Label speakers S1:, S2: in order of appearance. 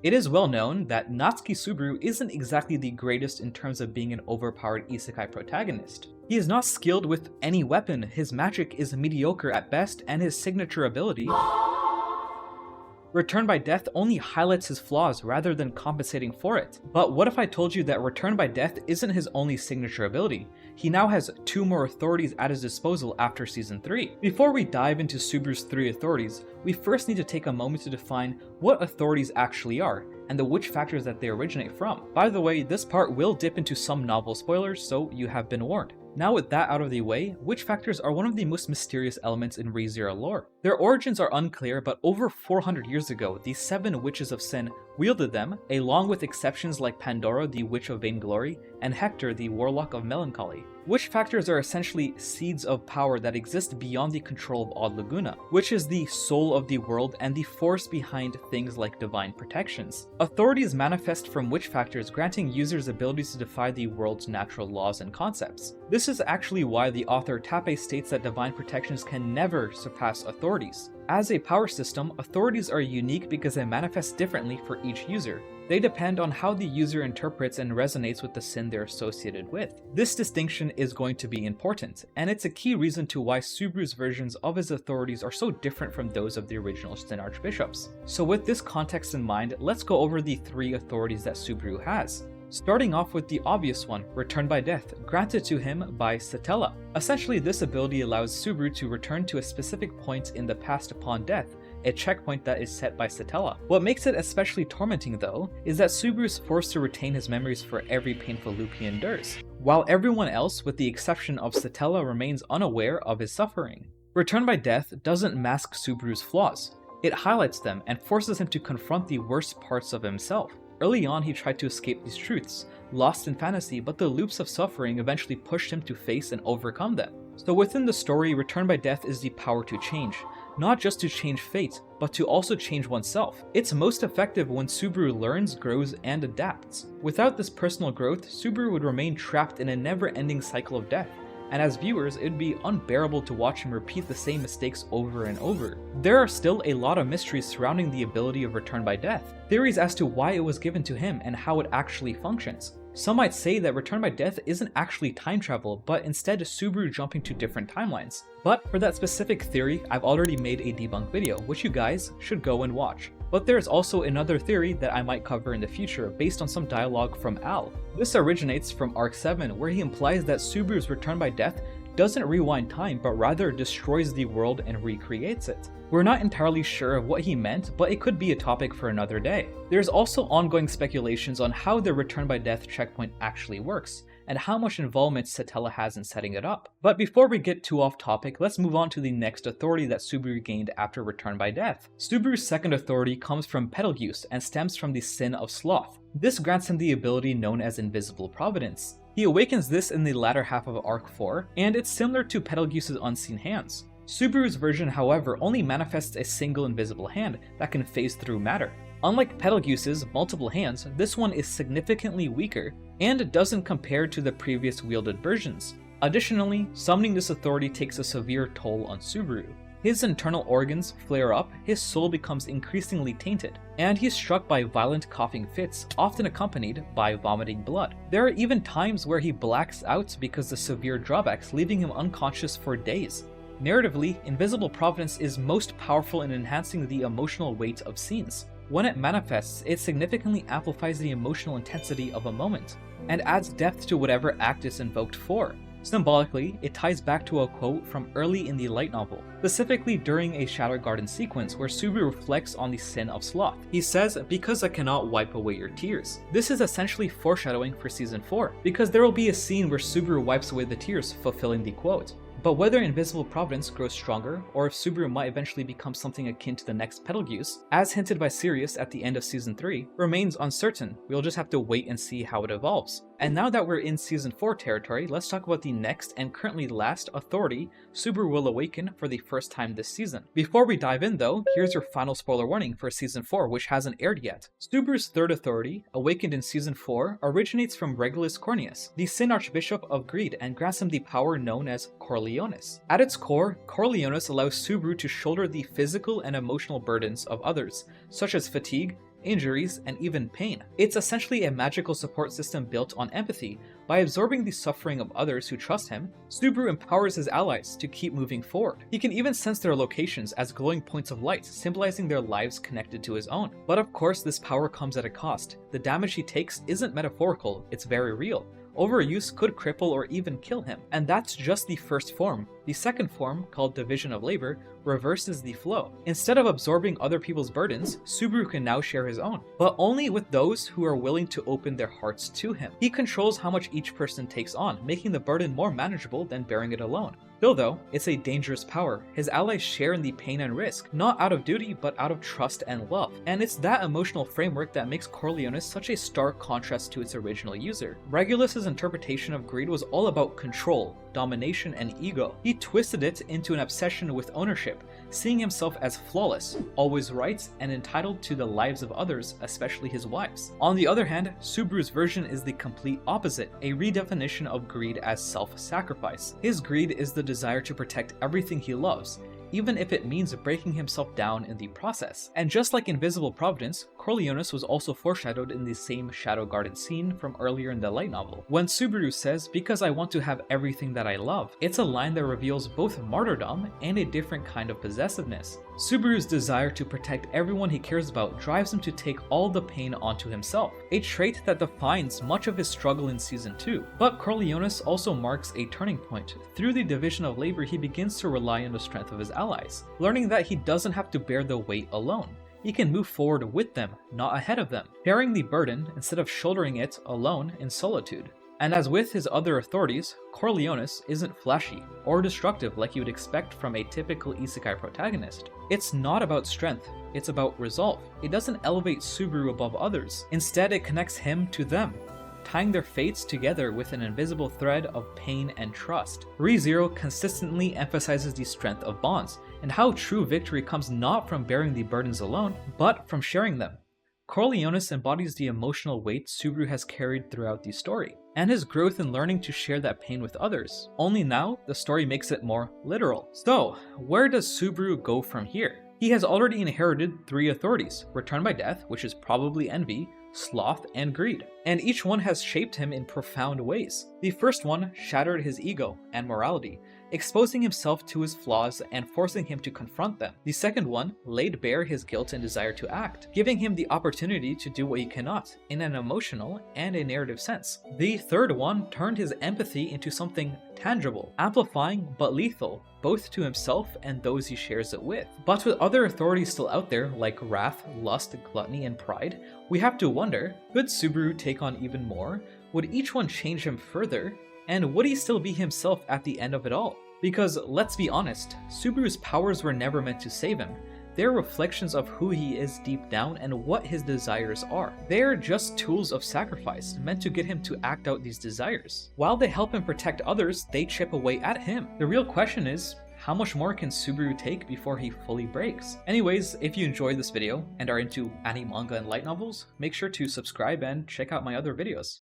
S1: It is well known that Natsuki Subaru isn't exactly the greatest in terms of being an overpowered isekai protagonist. He is not skilled with any weapon, his magic is mediocre at best, and his signature ability, Return by Death, only highlights his flaws rather than compensating for it. But what if I told you that Return by Death isn't his only signature ability? He now has 2 more authorities at his disposal after Season 3. Before we dive into Subaru's 3 authorities, we first need to take a moment to define what authorities actually are, and the witch factors that they originate from. By the way, this part will dip into some novel spoilers, so you have been warned. Now with that out of the way, witch factors are one of the most mysterious elements in ReZero lore. Their origins are unclear, but over 400 years ago, the 7 Witches of Sin wielded them, along with exceptions like Pandora, the Witch of Vainglory, and Hector, the Warlock of Melancholy. Witch factors are essentially seeds of power that exist beyond the control of Odd Laguna, which is the soul of the world and the force behind things like divine protections. Authorities manifest from witch factors, granting users abilities to defy the world's natural laws and concepts. This is actually why the author TBATE states that divine protections can never surpass authorities. As a power system, authorities are unique because they manifest differently for each user. They depend on how the user interprets and resonates with the sin they're associated with. This distinction is going to be important, and it's a key reason to why Subaru's versions of his authorities are so different from those of the original Sin Archbishops. So with this context in mind, let's go over the 3 authorities that Subaru has. Starting off with the obvious one, Return by Death, granted to him by Satella. Essentially, this ability allows Subaru to return to a specific point in the past upon death, a checkpoint that is set by Satella. What makes it especially tormenting though, is that Subaru is forced to retain his memories for every painful loop he endures, while everyone else, with the exception of Satella, remains unaware of his suffering. Return by Death doesn't mask Subaru's flaws, it highlights them and forces him to confront the worst parts of himself. Early on, he tried to escape these truths, lost in fantasy, but the loops of suffering eventually pushed him to face and overcome them. So within the story, Return by Death is the power to change, not just to change fate, but to also change oneself. It's most effective when Subaru learns, grows, and adapts. Without this personal growth, Subaru would remain trapped in a never-ending cycle of death, and as viewers, it would be unbearable to watch him repeat the same mistakes over and over. There are still a lot of mysteries surrounding the ability of Return by Death, theories as to why it was given to him and how it actually functions. Some might say that Return by Death isn't actually time travel, but instead Subaru jumping to different timelines. But for that specific theory, I've already made a debunk video, which you guys should go and watch. But there's also another theory that I might cover in the future based on some dialogue from Al. This originates from Arc 7, where he implies that Subaru's Return by Death doesn't rewind time, but rather destroys the world and recreates it. We're not entirely sure of what he meant, but it could be a topic for another day. There's also ongoing speculations on how the Return by Death checkpoint actually works, and how much involvement Satella has in setting it up. But before we get too off topic, let's move on to the next authority that Subaru gained after Return by Death. Subaru's second authority comes from Betelgeuse and stems from the sin of Sloth. This grants him the ability known as Invisible Providence. He awakens this in the latter half of Arc 4, and it's similar to Betelgeuse's Unseen Hands. Subaru's version, however, only manifests a single invisible hand that can phase through matter. Unlike Betelgeuse's multiple hands, this one is significantly weaker, and doesn't compare to the previous wielded versions. Additionally, summoning this authority takes a severe toll on Subaru. His internal organs flare up, his soul becomes increasingly tainted, and he's struck by violent coughing fits, often accompanied by vomiting blood. There are even times where he blacks out because of severe drawbacks, leaving him unconscious for days. Narratively, Invisible Providence is most powerful in enhancing the emotional weight of scenes. When it manifests, it significantly amplifies the emotional intensity of a moment, and adds depth to whatever act is invoked for. Symbolically, it ties back to a quote from early in the light novel, specifically during a Shadow Garden sequence where Subaru reflects on the sin of Sloth. He says, "Because I cannot wipe away your tears." This is essentially foreshadowing for Season 4, because there will be a scene where Subaru wipes away the tears, fulfilling the quote. But whether Invisible Providence grows stronger, or if Subaru might eventually become something akin to the next Betelgeuse, as hinted by Sirius at the end of Season 3, remains uncertain. We'll just have to wait and see how it evolves. And now that we're in Season 4 territory, let's talk about the next and currently last authority Subaru will awaken for the first time this season. Before we dive in though, here's your final spoiler warning for Season 4, which hasn't aired yet. Subaru's third authority, awakened in Season 4, originates from Regulus Corneus, the Sin Archbishop of Greed, and grants him the power known as Cor Leonis. At its core, Cor Leonis allows Subaru to shoulder the physical and emotional burdens of others, such as fatigue, injuries, and even pain. It's essentially a magical support system built on empathy. By absorbing the suffering of others who trust him, Subaru empowers his allies to keep moving forward. He can even sense their locations as glowing points of light, symbolizing their lives connected to his own. But of course, this power comes at a cost. The damage he takes isn't metaphorical, it's very real. Overuse could cripple or even kill him, and that's just the first form. The second form, called division of labor, reverses the flow. Instead of absorbing other people's burdens, Subaru can now share his own, but only with those who are willing to open their hearts to him. He controls how much each person takes on, making the burden more manageable than bearing it alone. Still though, it's a dangerous power. His allies share in the pain and risk, not out of duty, but out of trust and love. And it's that emotional framework that makes Cor Leonis such a stark contrast to its original user. Regulus's interpretation of greed was all about control, domination, and ego. He twisted it into an obsession with ownership, seeing himself as flawless, always right, and entitled to the lives of others, especially his wives. On the other hand, Subaru's version is the complete opposite, a redefinition of greed as self-sacrifice. His greed is the desire to protect everything he loves, even if it means breaking himself down in the process. And just like Invisible Providence, Cor Leonis was also foreshadowed in the same Shadow Garden scene from earlier in the light novel. When Subaru says, "Because I want to have everything that I love," it's a line that reveals both martyrdom and a different kind of possessiveness. Subaru's desire to protect everyone he cares about drives him to take all the pain onto himself, a trait that defines much of his struggle in Season 2. But Cor Leonis also marks a turning point. Through the division of labor, he begins to rely on the strength of his allies, learning that he doesn't have to bear the weight alone. He can move forward with them, not ahead of them, bearing the burden instead of shouldering it alone in solitude. And as with his other authorities, Cor Leonis isn't flashy or destructive like you would expect from a typical Isekai protagonist. It's not about strength, it's about resolve. It doesn't elevate Subaru above others. Instead, it connects him to them, tying their fates together with an invisible thread of pain and trust. ReZero consistently emphasizes the strength of bonds, and how true victory comes not from bearing the burdens alone, but from sharing them. Cor Leonis embodies the emotional weight Subaru has carried throughout the story, and his growth in learning to share that pain with others. Only now, the story makes it more literal. So, where does Subaru go from here? He has already inherited 3 authorities: Return by Death, which is probably envy, Sloth, and greed, and each one has shaped him in profound ways. The first one shattered his ego and morality, exposing himself to his flaws and forcing him to confront them. The second one laid bare his guilt and desire to act, giving him the opportunity to do what he cannot, in an emotional and a narrative sense. The third one turned his empathy into something tangible, amplifying but lethal, both to himself and those he shares it with. But with other authorities still out there, like wrath, lust, gluttony, and pride, we have to wonder, could Subaru take on even more? Would each one change him further? And would he still be himself at the end of it all? Because, let's be honest, Subaru's powers were never meant to save him. They're reflections of who he is deep down and what his desires are. They're just tools of sacrifice, meant to get him to act out these desires. While they help him protect others, they chip away at him. The real question is, how much more can Subaru take before he fully breaks? Anyways, if you enjoyed this video and are into anime, manga, and light novels, make sure to subscribe and check out my other videos.